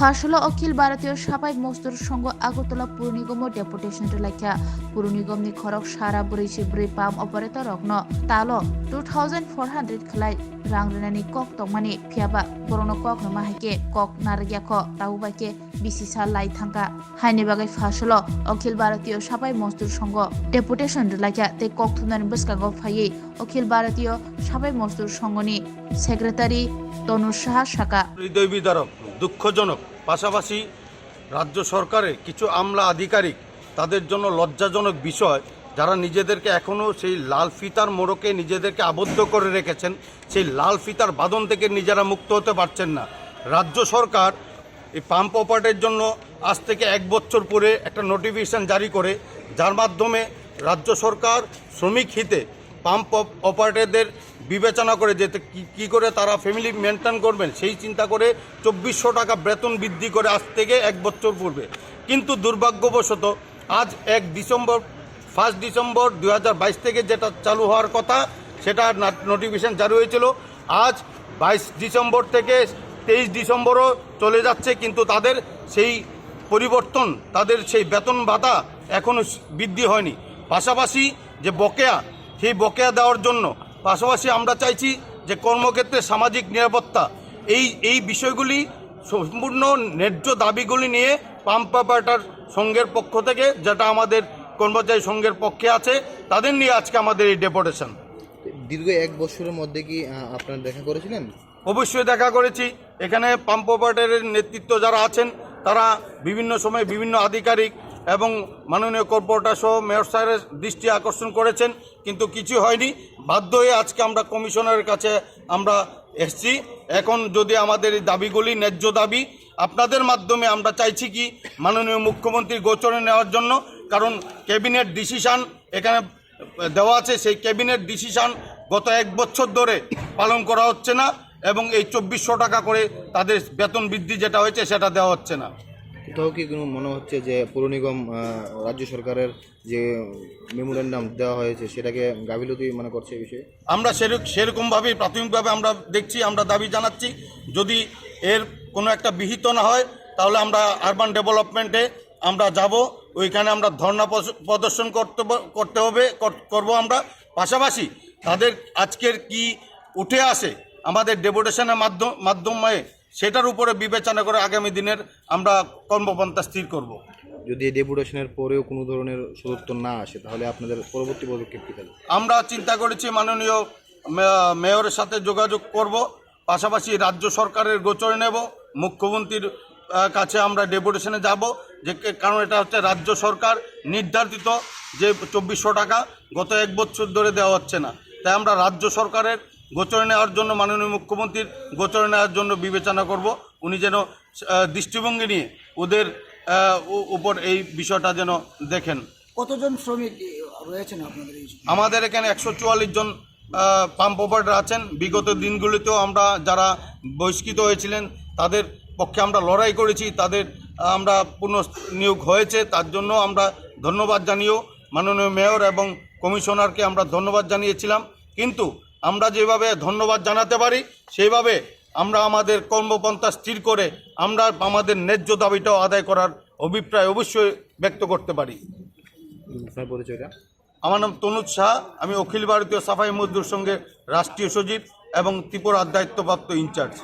ফাঁসল অখিল ভারতীয় সাফাই মজদুর সংঘ আগরতলা পুর নিগম ডেপুটেशन लाखिया पुर निगमनि खरक सारा ब्रै पाम अपारेटर रकनो तालो 2400 खलाय रां रेनानि कक तंमानि फियाबा बरनो कक नमा हाइके कक नारगिया ख ताउबाके बिसिसा लाई थांगा हाइनि बागै फासलो अखिल भारतीय साफाई मजदुर संघ डेपुटेशन लाखिया ते कक थुनानि बसकागो फायै अखिल भारतीय साफाई मजदुर संघनि सेक्रेटारि तनुज साहा शाखा হৃদয় বিদারক দুঃখজনক পাশাপাশি রাজ্য সরকারের কিছু আমলা আধিকারিক তাদের জন্য লজ্জাজনক বিষয় যারা নিজেদেরকে এখনও সেই লাল ফিতার মোড়কে নিজেদেরকে আবদ্ধ করে রেখেছেন সেই লাল ফিতার বাঁধন থেকে নিজেরা মুক্ত হতে পারছেন না। রাজ্য সরকার এই পাম্প অপারেটরের জন্য আজ থেকে 1 বছর পরে একটা নোটিফিকেশন জারি করে যার মাধ্যমে রাজ্য সরকার শ্রমিক হিতে পাম্প অপারেটরদের বিবেচনা করে যেতে কী করে তারা ফ্যামিলি মেনটেন করবেন সেই চিন্তা করে 2400 টাকা বেতন বৃদ্ধি করে আজ থেকে 1 বছর পূর্বে। কিন্তু দুর্ভাগ্যবশত আজ 1 ডিসেম্বর 2022 থেকে যেটা চালু হওয়ার কথা সেটা নোটিফিকেশন জারি হয়েছিল। আজ 22 ডিসেম্বর থেকে 23 ডিসেম্বরও চলে যাচ্ছে, কিন্তু তাদের সেই পরিবর্তন তাদের সেই বেতন ভাতা এখনও বৃদ্ধি হয়নি। পাশাপাশি যে বকেয়া সেই বকেয়া দেওয়ার জন্য পাশাপাশি আমরা চাইছি যে কর্মক্ষেত্রে সামাজিক নিরাপত্তা এই বিষয়গুলি সম্পূর্ণ ন্যায্য দাবিগুলি নিয়ে পাম্প অপারেটর সংঘের পক্ষ থেকে যেটা আমাদের কর্মচারী সংঘের পক্ষে আছে তাদের নিয়ে আজকে আমাদের এই ডেপুটেশন। দীর্ঘ 1 বছরের মধ্যে কি আপনারা দেখা করেছিলেন? অবশ্যই দেখা করেছি। এখানে পাম্প অপারেটরের নেতৃত্ব যারা আছেন তারা বিভিন্ন সময় বিভিন্ন আধিকারিক এবং মাননীয় কর্পোরেটর সহ মেয়র স্যারের দৃষ্টি আকর্ষণ করেছেন, কিন্তু কিছু হয়নি। বাধ্য হয়ে আজকে আমরা কমিশনারের কাছে আমরা এসেছি। এখন যদি আমাদের এই দাবিগুলি ন্যায্য দাবি আপনাদের মাধ্যমে আমরা চাইছি কি মাননীয় মুখ্যমন্ত্রীর গোচরে নেওয়ার জন্য, কারণ ক্যাবিনেট ডিসিশন এখানে দেওয়া আছে, সেই ক্যাবিনেট ডিসিশন গত 1 বছর ধরে পালন করা হচ্ছে না এবং এই 2400 টাকা করে তাদের বেতন বৃদ্ধি যেটা হয়েছে সেটা দেওয়া হচ্ছে না। কোথাও কি কোনো মনে হচ্ছে যে পুর নিগম রাজ্য সরকারের যে মেমোরেন্ডাম দেওয়া হয়েছে সেটাকে গাফিলতি মনে করছে এই বিষয়ে? আমরা সেরকমভাবেই প্রাথমিকভাবে আমরা দেখছি, আমরা দাবি জানাচ্ছি যদি এর কোনো একটা বিহিত না হয় তাহলে আমরা আরবান ডেভেলপমেন্টে আমরা যাব, ওইখানে আমরা ধর্ণা প্রদর্শন করব আমরা। পাশাপাশি তাদের আজকের কি উঠে আসে আমাদের ডেপুটেশনের মাধ্যমে সেটার উপরে বিবেচনা করে আগামী দিনের আমরা কর্মপন্থা স্থির করব। যদি ডেপুটেশনের পরেও কোনো ধরনের সদুত্তর না আসে তাহলে আপনাদের পরবর্তী পদক্ষেপ কী থাকবে? আমরা চিন্তা করেছি মাননীয় মেয়রের সাথে যোগাযোগ করব, পাশাপাশি রাজ্য সরকারের গোচরে নেব, মুখ্যমন্ত্রীর কাছে আমরা ডেপুটেশনে যাব, যে কারণ এটা হচ্ছে রাজ্য সরকার নির্ধারিত যে 2400 টাকা গত 1 বছর ধরে দেওয়া হচ্ছে না। তাই আমরা রাজ্য সরকারের গোচরে নেওয়ার জন্য মাননীয় মুখ্যমন্ত্রীর গোচরে নেওয়ার জন্য বিবেচনা করব। উনি যেন দৃষ্টিভঙ্গি নিয়ে ওদের উপর এই বিষয়টা যেন দেখেন। কতজন শ্রমিক রয়েছেন আপনাদের? আমাদের এখানে 144 জন পাম্প অপারেটর আছেন। বিগত দিনগুলিতেও আমরা যারা বহিষ্কৃত হয়েছিলেন তাদের পক্ষে আমরা লড়াই করেছি, তাদের আমরা পুনঃনিয়োগ হয়েছে, তার জন্য আমরা ধন্যবাদ জানিয়েও মাননীয় মেয়র এবং কমিশনারকে আমরা ধন্যবাদ জানিয়েছিলাম। কিন্তু আমরা যেভাবে ধন্যবাদ জানাতে পারি সেইভাবে আমরা আমাদের কর্মপন্থা স্থির করে আমরা আমাদের ন্যায্য দাবিটাও আদায় করার অভিপ্রায় অবশ্যই ব্যক্ত করতে পারি। পরিচয়টা? আমার নাম তনুজ সাহা, আমি অখিল ভারতীয় সাফাই মজদুর সংঘের রাষ্ট্রীয় সচিব এবং ত্রিপুরার দায়িত্বপ্রাপ্ত ইনচার্জ।